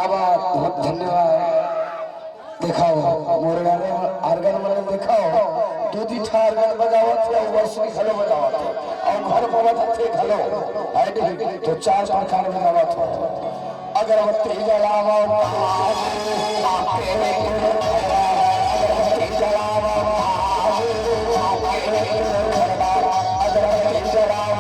बात बहुत धन्यवाद। दिखाओ मोर गाने आर्गन वाले दिखाओ दो दी आर्गन बजावत है वैसे खलो बजावत है और घर पर थे खलो आईडी तो चार प्रकार बजावत है। अगरबत्ती जलाओ अगरबत्ती जलाओ अगरबत्ती जलाओ।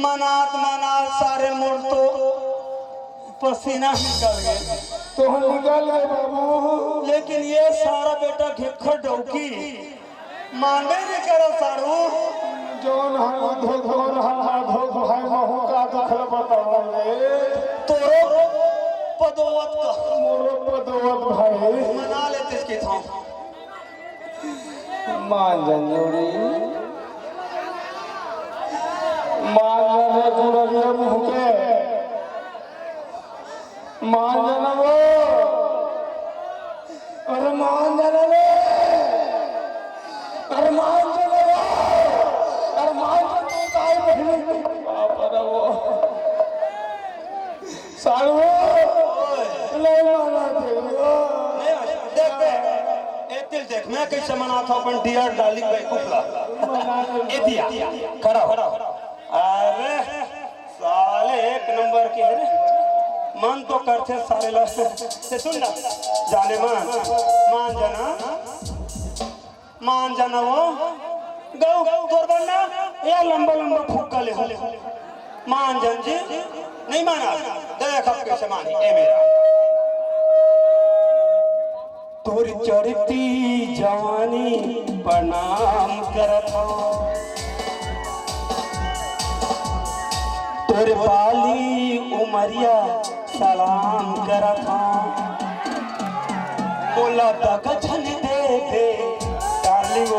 मनात मनात सारे मोड़ तो पसीना निकल गए तो निकल गए बाबू। लेकिन ये सारा बेटा घिखर डौकी मांगे नहीं करो सारू जोन धोख भाई महू का दखल बताओ तोरो पदोवत का मोरो पदवत भाई मना लेते इसके था मान जंजोड़ी मान जने गुड़िया मुँह के मान जने वो अरे मान जने रे अरे मान जने वो अरे मान जने गाय बहनी बाप रे वो सारू ले माना देख दिल देख मैं कैसे मनाता हूँ अपन डियर डार्लिंग भाई कुफला ए दिया खड़ा हो। अरे साले एक नंबर के है मन तो करते सारे लड़के से सुन ना जाने मान जाना वो गौ तोर बनना या लंबा लंबा फूका ले मान जन जी नहीं माना देख अब कैसे मानी ए मेरा तोर चढ़ती जवानी प्रणाम करता तोरे बाली उमरिया सलाम करता बोला तक छन दे डार्लिंग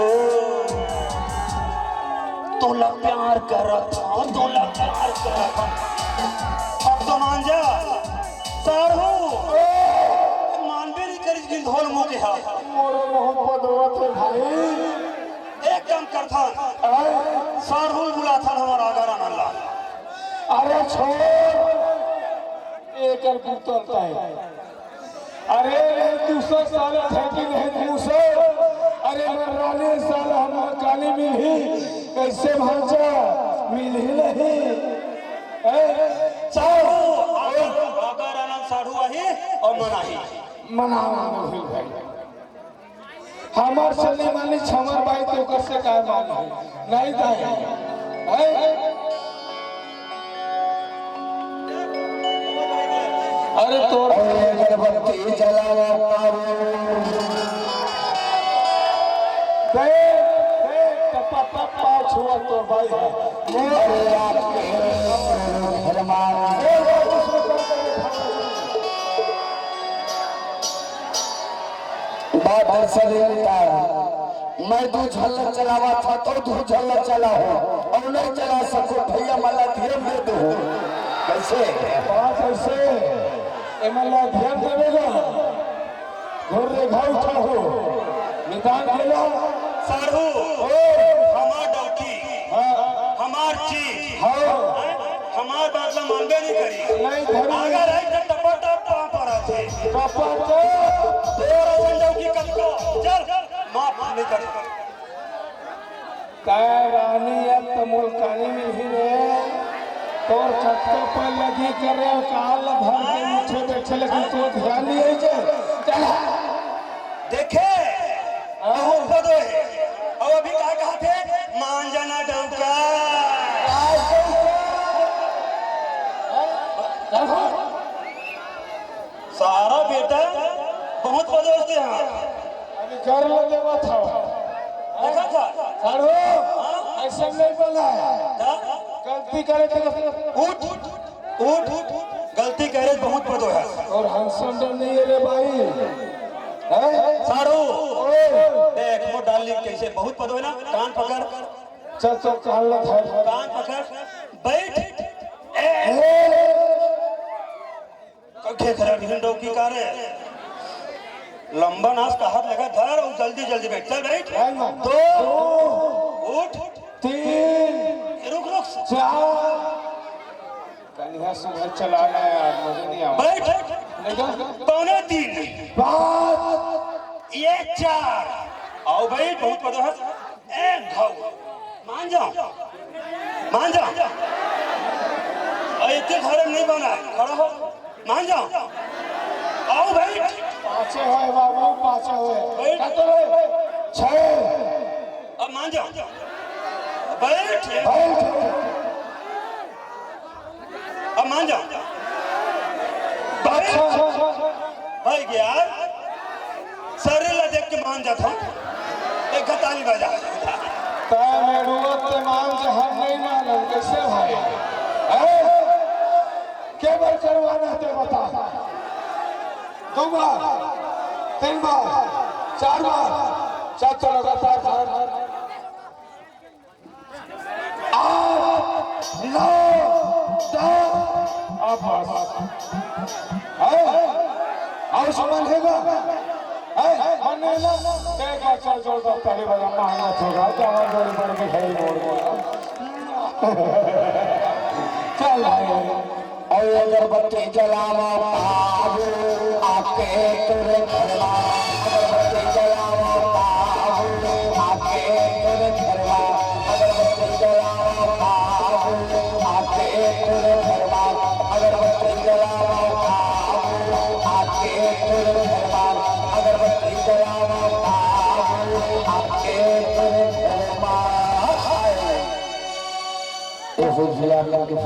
तोला प्यार करता अब तो मान जा सारू मानवे नहीं करी कि ढोल मुके हा मोरो मोहब्बत होते भाई एक काम करता सारू बुला था हमारा आगारा नल्ला अरे छोड़ एक पुतलता है अरे दूसरा साल है कि नहीं दूसरा अरे मर्राने साल हमारा काली मिली कैसे भांचा मिल ही नहीं सारू आगारा सारू आही और मनाही मनावा भाई हमार चली मानी छमर बाई तो कैसे काय मानी नहीं दाई अरे तोर अगरबत्ती जलावा देख पप्पा छुआ तोर भाई अरे आपके बात सलीता मैं दो झलक चलावा था तो दो झलक चला हो अब नहीं चला सको भैया मला धीरे दे दो कैसे बात ऐसे एमला ध्यान देवेगा घोर रे घाव उठा हो निदान खेला सारू हमार डौकी हमार चीज हमार बात ला मानबे नहीं करी नहीं धरी अगर आई तो टपटप पर आथे पापा तो तेरा डौकी कटको चल माफ नहीं कर काय रानी अब तो मुल्कानी में ही रे तोर छक्का पर लगी करे काल भर के उठे बैठे लेकिन तो ध्यान नहीं है चल देखे अब अभी क्या कहा थे मान जाना डौका सारा बेटा कर लो देवा था देखा था साढ़ो ऐसा नहीं बोला गलती करे तो उठ उठ गलती करे तो बहुत बदो है और हंसन डर नहीं है रे भाई साड़ू देख वो डाल ली कैसे बहुत पदो है ना कान पकड़ चल तो कान लग है कान पकड़ बैठ कखे खरा ढिंडो की कारे लंबा नाच का हाथ लगा धर और जल्दी जल्दी बैठ चल बैठ दो उठ 3 रुक रुक 4 कन्या सुबह चलाना यार मुझे नहीं आता बैठ पौने 3 5 ये 4 आओ भाई बहुत पदो है एक घाव मान जाओ इतने खड़े नहीं बना है खड़ा हो मान जाओ आओ भाई पाँचे है बाबू पाँचे है कतो है 6 अब मान जाओ बैठ अब मान जाओ भाई गया शरीर ला देख के मान जाता हूँ एक ताली बजा मान हम नहीं मालूम कैसे भाई के बार करवाना है बता 2 बार 3 बार 4 बार चल लगातार 8 9 10 अब और सामान हैगा चल चल पहले बजा महंगा होगा चावल जोड़ी पड़ के खाई मोड़ चल और अगरबत्ती जलावा बाबू आके तेरे घरवा अगरबत्ती जलावा बाबू आके तेरे घरवा अगरबत्ती जलावा बाबू आके तेरे घरवा अगरबत्ती जलावा बाबू आके तेरे घरवा अगरबत्ती जलावा बाबू आके तेरे घरवा ये जिला के